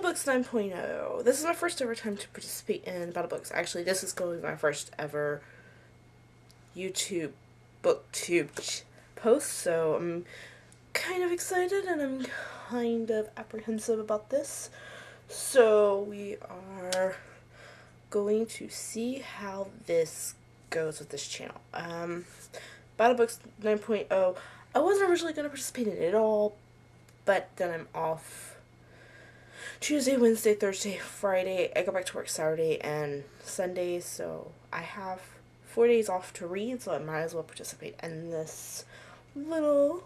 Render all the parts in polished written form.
Books 9.0. This is my first ever time to participate in Bout of Books. Actually, this is going to be my first ever YouTube booktube post, so I'm kind of excited and I'm kind of apprehensive about this. So we are going to see how this goes with this channel. Bout of Books 9.0, I wasn't originally going to participate in it at all, but then I'm off Tuesday, Wednesday, Thursday, Friday. I go back to work Saturday and Sunday, so I have 4 days off to read, so I might as well participate in this little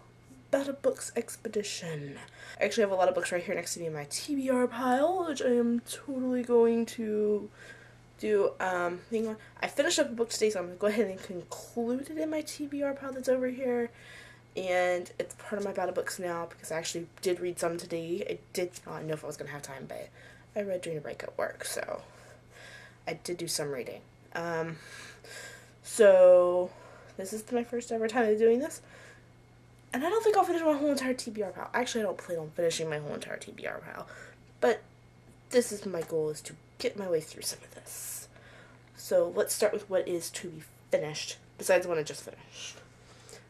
Bout of Books expedition. I actually have a lot of books right here next to me in my TBR pile, which I am totally going to do. Hang on. I finished up a book today, so I'm going to go ahead and conclude it in my TBR pile that's over here. And it's part of my Bout of Books now because I actually did read some today. I did not know if I was going to have time, but I read during a break at work, so I did do some reading. So this is my first ever time doing this. And I don't think I'll finish my whole entire TBR pile. Actually, I don't plan on finishing my whole entire TBR pile. But this is my goal, is to get my way through some of this. So let's start with what is to be finished, besides the one I just finished,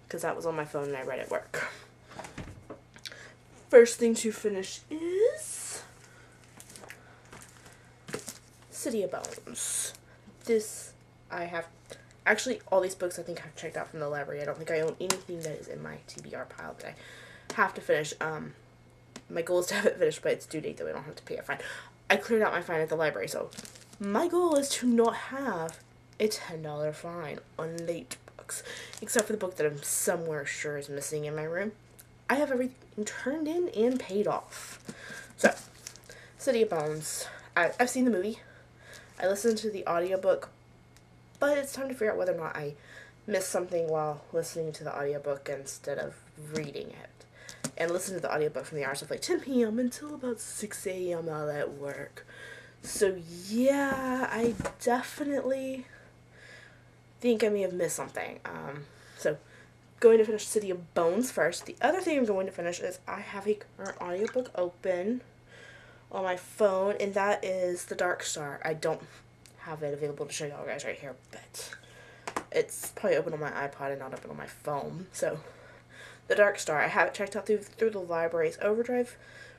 because that was on my phone and I read at work. First thing to finish is City of Bones. This, I have, actually all these books I think I've checked out from the library. I don't think I own anything that is in my TBR pile that I have to finish. My goal is to have it finished by its due date, though I don't have to pay a fine. I cleared out my fine at the library, so my goal is to not have a $10 fine on late books, except for the book that I'm somewhere sure is missing in my room. I have everything turned in and paid off. So, City of Bones. I've seen the movie. I listened to the audiobook, but it's time to figure out whether or not I missed something while listening to the audiobook instead of reading it. And listen to the audiobook from the hours of like 10 p.m. until about 6 a.m. while at work. So yeah, I definitely think I may have missed something. So going to finish City of Bones first. The other thing I'm going to finish is I have a current audiobook open on my phone, and that is The Dark Star. I don't have it available to show y'all guys right here, but it's probably open on my iPod and not open on my phone. So The Dark Star, I have it checked out through the library's Overdrive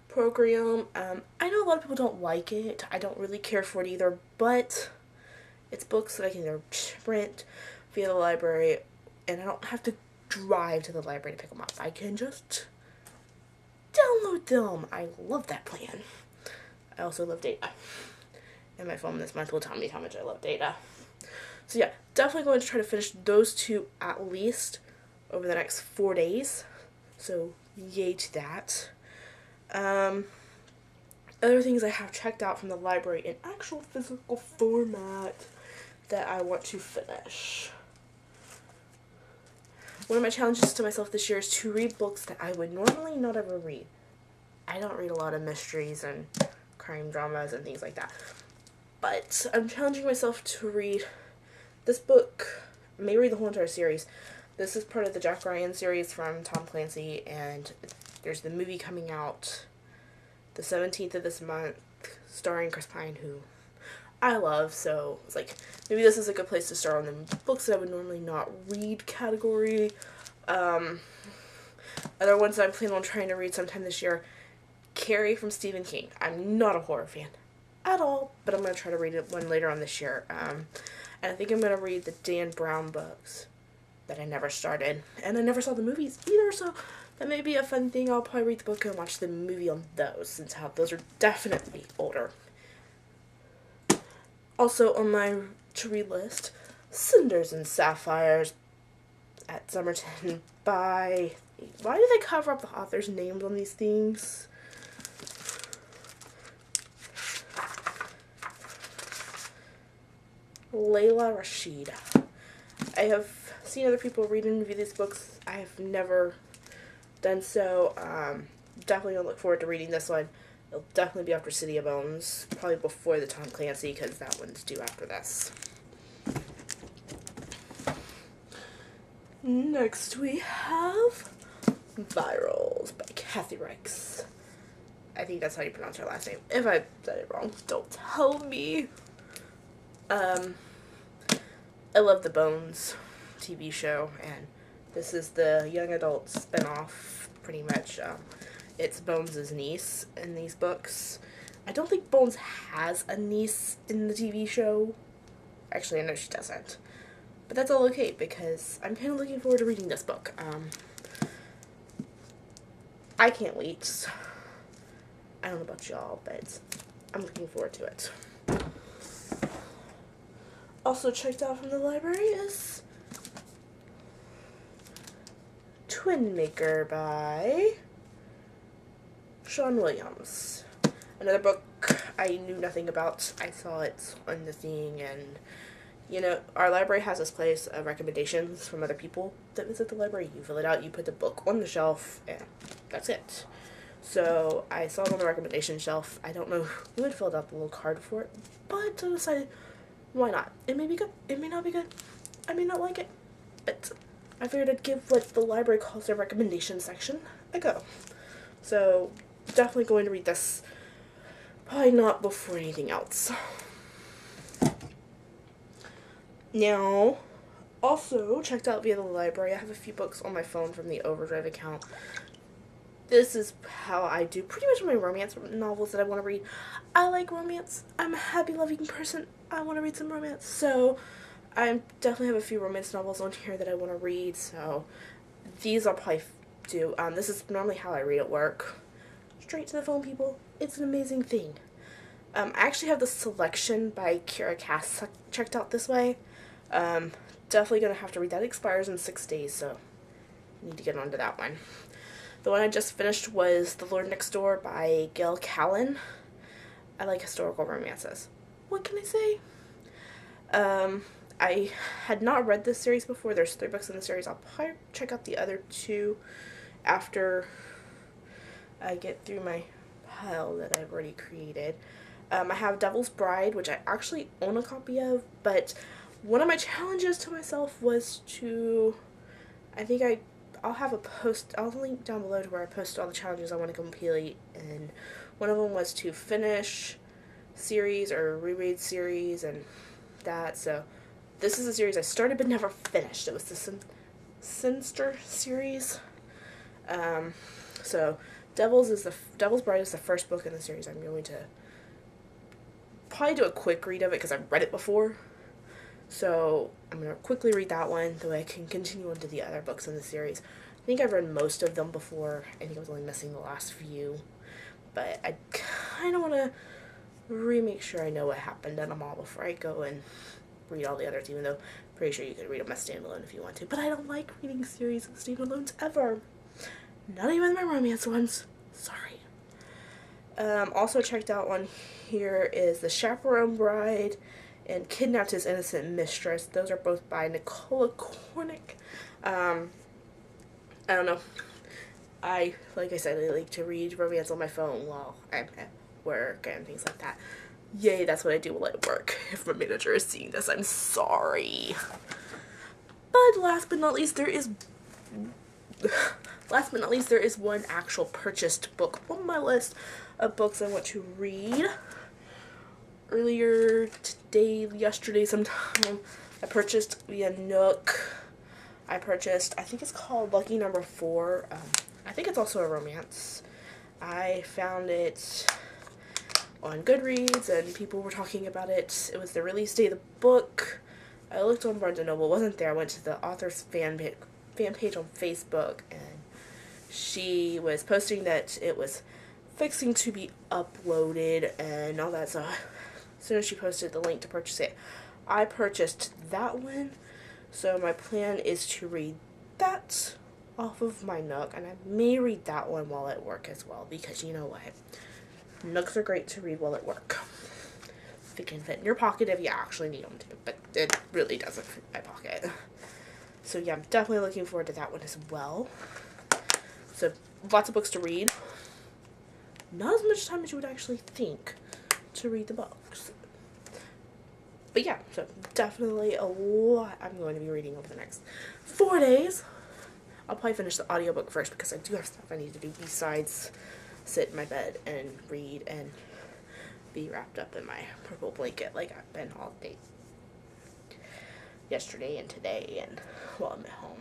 program. I know a lot of people don't like it. I don't really care for it either, but it's books that I can either rent via the library, and I don't have to drive to the library to pick them up. I can just download them. I love that plan. I also love data. And my phone this month will tell me how much I love data. So yeah, definitely going to try to finish those two at least over the next 4 days. So yay to that. Other things I have checked out from the library in actual physical format that I want to finish. One of my challenges to myself this year is to read books that I would normally not ever read. I don't read a lot of mysteries and crime dramas and things like that. But I'm challenging myself to read this book. I may read the whole entire series. This is part of the Jack Ryan series from Tom Clancy, and there's the movie coming out the 17th of this month, starring Chris Pine, who I love, so it's like, maybe this is a good place to start on the books that I would normally not read category. Other ones that I'm planning on trying to read sometime this year, Carrie from Stephen King. I'm not a horror fan at all, but I'm going to try to read one later on this year. And I think I'm going to read the Dan Brown books that I never started, and I never saw the movies either, so that may be a fun thing. I'll probably read the book and watch the movie on those, since those are definitely older. Also on my to-read list, Cinders and Sapphires at Somerton by... Why do they cover up the author's names on these things? Layla Rashid. I have seen other people read and review these books. I have never done so. Definitely gonna look forward to reading this one. It'll definitely be after City of Bones, probably before the Tom Clancy, because that one's due after this. Next we have Virals by Kathy Reichs. I think that's how you pronounce her last name. If I said it wrong, don't tell me. I love the Bones TV show, and this is the young adult spinoff, pretty much. It's Bones' niece in these books. I don't think Bones has a niece in the TV show. Actually, I know she doesn't. But that's all okay, because I'm kind of looking forward to reading this book. I can't wait. I don't know about y'all, but I'm looking forward to it. Also checked out from the library is Twinmaker by Sean Williams. Another book I knew nothing about. I saw it on the thing, and you know, our library has this place of recommendations from other people that visit the library. You fill it out, you put the book on the shelf, and that's it. So I saw it on the recommendation shelf. I don't know who had filled out the little card for it, but I decided, why not? It may be good, it may not be good, I may not like it, but I figured I'd give what the library calls their recommendation section a go. So definitely going to read this, probably not before anything else. Now, also checked out via the library, I have a few books on my phone from the Overdrive account. This is how I do pretty much my romance novels that I want to read. I like romance. I'm a happy-loving person. I want to read some romance. So, I definitely have a few romance novels on here that I want to read. So, these I'll probably do. This is normally how I read at work. Straight to the phone, people. It's an amazing thing. I actually have the Selection by Kira Cass checked out this way. Definitely going to have to read that. It expires in 6 days, so I need to get onto that one. The one I just finished was The Lord Next Door by Gail Callan. I like historical romances. What can I say? I had not read this series before. There's 3 books in the series. I'll probably check out the other 2 after I get through my pile that I've already created. I have Devil's Bride, which I actually own a copy of, but one of my challenges to myself was to, I'll have a post, I'll link down below to where I post all the challenges I want to complete, and one of them was to finish series or reread series and that. So this is a series I started but never finished. It was the Cinders series. So Devil's Bride is the first book in the series. I'm going to probably do a quick read of it because I've read it before. So I'm going to quickly read that one so I can continue on to the other books in the series. I think I've read most of them before. I think I was only missing the last few. But I kind of want to make sure I know what happened in them all before I go and read all the others, even though I'm pretty sure you could read them as standalone if you want to. But I don't like reading series as standalones ever. Not even my romance ones. Sorry. Also checked out on here is The Chaperone Bride and Kidnapped His Innocent Mistress. Those are both by Nicola Cornick. I don't know. Like I said, I like to read romance on my phone while I'm at work and things like that. Yay, that's what I do while I work. If my manager is seeing this, I'm sorry. But last but not least, there is one actual purchased book on my list of books I want to read. Earlier today, yesterday sometime, I purchased via Nook. I think it's called Lucky Number 4. I think it's also a romance. I found it on Goodreads and people were talking about it. It was the release date of the book. I looked on Barnes & Noble, it wasn't there. I went to the author's fan page on Facebook, and she was posting that it was fixing to be uploaded and all that. So as soon as she posted the link to purchase it, I purchased that one. So my plan is to read that off of my Nook, and I may read that one while at work as well, because you know what? Nooks are great to read while at work. They can fit in your pocket if you actually need them to, but it really doesn't fit in my pocket. So yeah, I'm definitely looking forward to that one as well. So lots of books to read. Not as much time as you would actually think to read the books. But yeah, so definitely a lot I'm going to be reading over the next 4 days. I'll probably finish the audiobook first because I do have stuff I need to do besides sit in my bed and read and be wrapped up in my purple blanket like I've been all day yesterday and today and while I'm at home.